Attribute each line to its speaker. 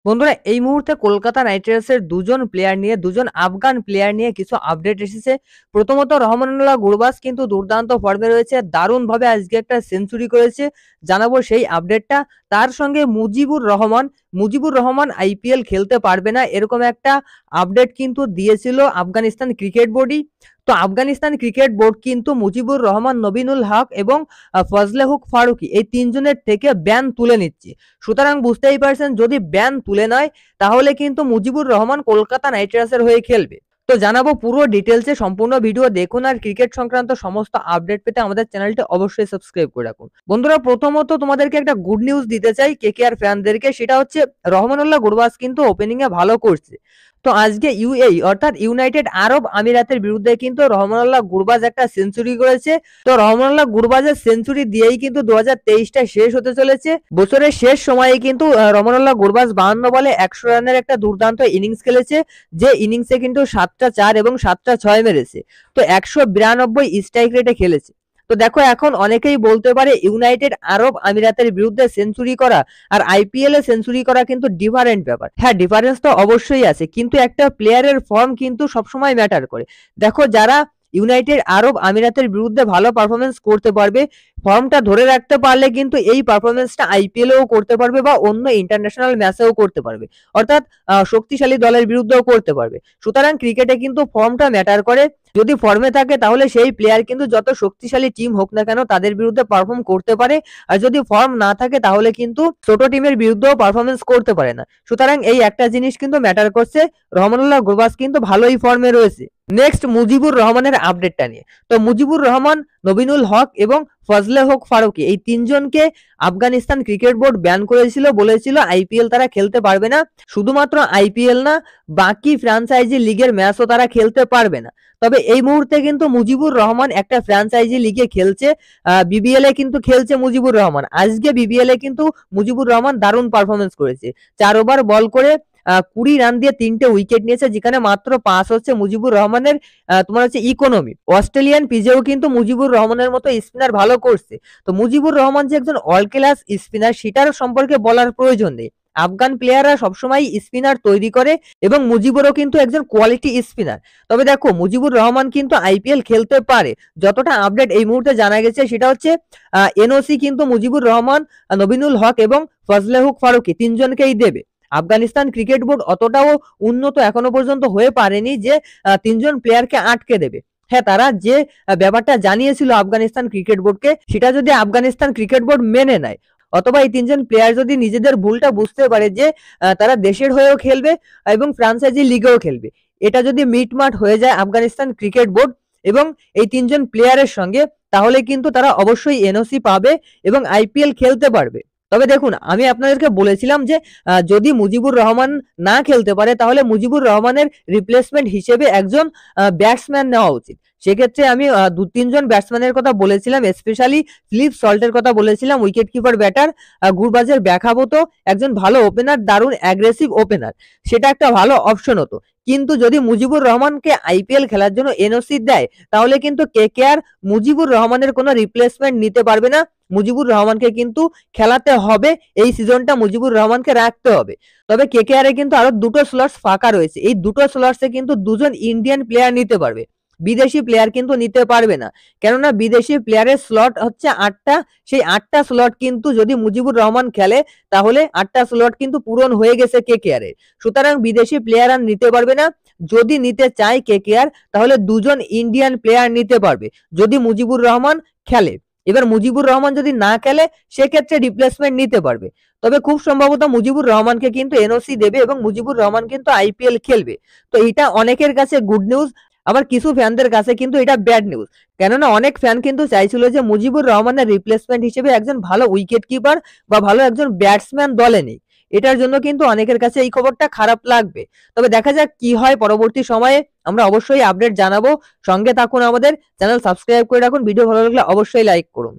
Speaker 1: বন্ধুরা এই মুহূর্তে কলকাতা নাইট রাইডার্সের দুজন আফগান প্লেয়ার নিয়ে কিছু আপডেট এসেছে। প্রথমত রহমানুল্লাহ গুরবাজ কিন্তু দুর্দান্ত ফর্মে রয়েছে, দারুণভাবে আজকে একটা সেঞ্চুরি করেছে, জানাবো সেই আপডেটটা। তার সঙ্গে মুজিবুর রহমান আইপিএল খেলতে পারবে না এরকম একটা আপডেট কিন্তু দিয়েছিল আফগানিস্তান ক্রিকেট বোর্ডই। তো আফগানিস্তান ক্রিকেট বোর্ড কিন্তু মুজিবুর রহমান, নবীনুল হক এবং ফজলে হক ফারুকী এই তিনজনের থেকে ব্যান তুলে নিচ্ছে। সুতরাং বুঝতেই পারছেন, যদি ব্যান তুলে নেয় তাহলে কিন্তু মুজিবুর রহমান কলকাতা নাইট রাইডার্সের হয়ে খেলবে। তো জানাবো পুরো ডিটেলসে, সম্পূর্ণ ভিডিও দেখুন আর ক্রিকেট সংক্রান্ত সমস্ত আপডেট পেতে আমাদের চ্যানেলটি অবশ্যই সাবস্ক্রাইব করে রাখুন। বন্ধুরা প্রথমত তোমাদেরকে একটা গুড নিউজ দিতে চাই কেকেআর ফ্যানদেরকে, সেটা হচ্ছে রহমানুল্লাহ গুরবাজ কিন্তু ওপেনিং এ ভালো করছে। তো আজকে ইউএই অর্থাৎ ইউনাইটেড আরব আমিরাতের বিরুদ্ধে কিন্তু রহমানুল্লাহ গুরবাজ একটা সেঞ্চুরি করেছে। তো রহমানুল্লাহ গুরবাজের সেঞ্চুরি দিয়েই কিন্তু 2023টা শেষ হতে চলেছে। বছরের শেষ সময়ে কিন্তু রহমানুল্লাহ গুরবাজ 52 বলে 100 রানের একটা দুর্দান্ত ইনিংস খেলেছে, যে ইনিংসে কিন্তু 7টা 4 এবং 7টা 6 মেরেছে। তো 192 স্ট্রাইক রেটে খেলেছে। তো দেখো এখন অনেকেই বলতে পারে ইউনাইটেড আরব আমিরাতের বিরুদ্ধে সেঞ্চুরি করা আর আইপিএল এ সেঞ্চুরি করা কিন্তু ডিফারেন্ট ব্যাপার। হ্যাঁ, ডিফারেন্স তো অবশ্যই আছে, কিন্তু একটা প্লেয়ারের ফর্ম কিন্তু সবসময় ম্যাটার করে। দেখো যারা ইউনাইটেড আরব আমিরাতের বিরুদ্ধে ভালো পারফরমেন্স করতে পারবে, ফর্মটা ধরে রাখতে পারলে কিন্তু এই পারফরমেন্সটা আইপিএলেও করতে পারবে বা অন্য ইন্টারন্যাশনাল ম্যাচেও করতে পারবে, অর্থাৎ শক্তিশালী দলের বিরুদ্ধেও করতে পারবে। সুতরাং ক্রিকেটে কিন্তু ফর্মটা ম্যাটার করে। যদি ফর্মে থাকে তাহলে সেই প্লেয়ার কিন্তু যত শক্তিশালী টিম হোক না কেন তাদের বিরুদ্ধে পারফর্ম করতে পারে, আর যদি ফর্ম না থাকে তাহলে কিন্তু ছোট টিমের বিরুদ্ধেও পারফরমেন্স করতে পারে না। সুতরাং এই একটা জিনিস কিন্তু ম্যাটার করছে। রহমানুল্লাহ গুরবাজ কিন্তু ভালোই ফর্মে রয়েছে। নেক্সট মুজিবুর রহমানের আপডেটটা নিয়ে। তো মুজিবুর রহমান, নবীনুল হক এবং ফজলে হক ফারুকী এই তিনজনকে আফগানিস্তান ক্রিকেট বোর্ড ব্যান করেছিল, বলেছিল আইপিএল তারা খেলতে পারবে না। শুধুমাত্র আইপিএল না, বাকি ফ্র্যাঞ্চাইজি লিগের ম্যাচও তারা খেলতে পারবে না। তবে এই মুহূর্তে কিন্তু মুজিবুর রহমান একটা ফ্র্যাঞ্চাইজি লিগে খেলছে, বিবিএল এ কিন্তু খেলছে মুজিবুর রহমান। আজকে বিবিএল এ কিন্তু মুজিবুর রহমান দারুণ পারফরমেন্স করেছে। 4 ওভার বল করে 20 রান দিয়ে 3টে উইকেট নিয়েছে, যেখানে মাত্র 5 হচ্ছে মুজিবুর রহমানের তোমার হচ্ছে ইকোনমি। অস্ট্রেলিয়ান পিচেও কিন্তু মুজিবুর রহমানের মতো স্পিনার ভালো করছে। তো মুজিবুর রহমান যে একজন অল ক্লাস স্পিনার সেটার সম্পর্কে বলার প্রয়োজন নেই। আফগান প্লেয়াররা সবসময় স্পিনার তৈরি করে এবং মুজিবুরও কিন্তু একজন কোয়ালিটি স্পিনার। তবে দেখো মুজিবুর রহমান কিন্তু আইপিএল খেলতে পারে। যতটা আপডেট এই মুহূর্তে জানা গেছে সেটা হচ্ছে এনওসি কিন্তু মুজিবুর রহমান, নবীনুল হক এবং ফজলে হক ফারুকী তিনজনকেই দেবে। আফগানিস্তান ক্রিকেট বোর্ড অতটাও উন্নত এখনো পর্যন্ত হয়ে পারেনি যে তিনজন প্লেয়ারকে আটকে দেবে। হ্যাঁ, তারা যে ব্যাপারটা জানিয়েছিল আফগানিস্তান ক্রিকেট বোর্ডকে, সেটা যদি আফগানিস্তান ক্রিকেট বোর্ড মেনে নেয়, অথবা এই তিনজন প্লেয়ার যদি নিজেদের ভুলটা বুঝতে পারে যে তারা দেশের হয়েও খেলবে এবং ফ্রাঞ্চাইজি লিগেও খেলবে, এটা যদি মিটমাট হয়ে যায় আফগানিস্তান ক্রিকেট বোর্ড এবং এই তিনজন প্লেয়ারের সঙ্গে, তাহলে কিন্তু তারা অবশ্যই এনওসি পাবে এবং আইপিএল খেলতে পারবে। তবে দেখুন, আমি আপনাদেরকে বলেছিলাম যে যদি মুজিবুর রহমান না খেলতে পারে তাহলে মুজিবুর রহমানের রিপ্লেসমেন্ট হিসেবে একজন ব্যাটসম্যান নেওয়া উচিত। সেক্ষেত্রে আমি 2-3 জন ব্যাটসম্যানের কথা বলেছিলাম, স্পেশালি ফিলিপ সল্টের কথা বলেছিলাম, উইকেট কিপার ব্যাটার। গুরবাজের ব্যাকআপও তো একজন ভালো ওপেনার, দারুণ অ্যাগ্রেসিভ ওপেনার, সেটা একটা ভালো অপশন হতো। কিন্তু যদি মুজিবুর রহমানকে আইপিএল খেলার জন্য এনওসি দেয় তাহলে কিন্তু কেকেআর মুজিবুর রহমানের কোনো রিপ্লেসমেন্ট নিতে পারবে না। মুজিবুর রহমানকে কিন্তু খেলাতে হবে, এই সিজনটা মুজিবুর রহমানকে রাখতে হবে। তবে কেকেআর এ কিন্তু আরো 2টো স্লটস ফাঁকা রয়েছে। এই 2টো স্লটসে কিন্তু 2জন ইন্ডিয়ান প্লেয়ার নিতে পারবে, বিদেশি প্লেয়ার কিন্তু নিতে পারবে না। কেননা বিদেশি প্লেয়ারের স্লট হচ্ছে 8টা। সেই 8টা স্লট কিন্তু যদি মুজিবুর রহমান খেলে তাহলে 8টা স্লট কিন্তু পূরণ হয়ে গেছে কেকেআর এর। সুতরাং বিদেশি প্লেয়ার আর নিতে পারবে না। যদি নিতে চায় কেকেআর তাহলে 2জন ইন্ডিয়ান প্লেয়ার নিতে পারবে যদি মুজিবুর রহমান খেলে। এবার মুজিবুর রহমান যদি না খেলে সেক্ষেত্রে রিপ্লেসমেন্ট নিতে পারবে। তবে খুব সম্ভবত মুজিবুর রহমানকে কিন্তু এনওসি দেবে এবং মুজিবুর রহমান কিন্তু আইপিএল খেলবে। তো এটা অনেকের কাছে গুড নিউজ, আবার কিছু ফ্যানদের কাছে কিন্তু এটা ব্যাড নিউজ। কেননা অনেক ফ্যান কিন্তু চাইছিল যে মুজিবুর রহমানের রিপ্লেসমেন্ট হিসেবে একজন ভালো উইকেট কিপার বা ভালো একজন ব্যাটসম্যান দলে নেই। এটার জন্য কিন্তু অনেকের কাছে এই খবরটা খারাপ লাগবে। তবে দেখা যাক কি হয় পরবর্তী সময়ে, আমরা অবশ্যই আপডেট জানাবো। সঙ্গে থাকুন, আমাদের চ্যানেল সাবস্ক্রাইব করে রাখুন, ভিডিও ভালো লাগলে অবশ্যই লাইক করুন।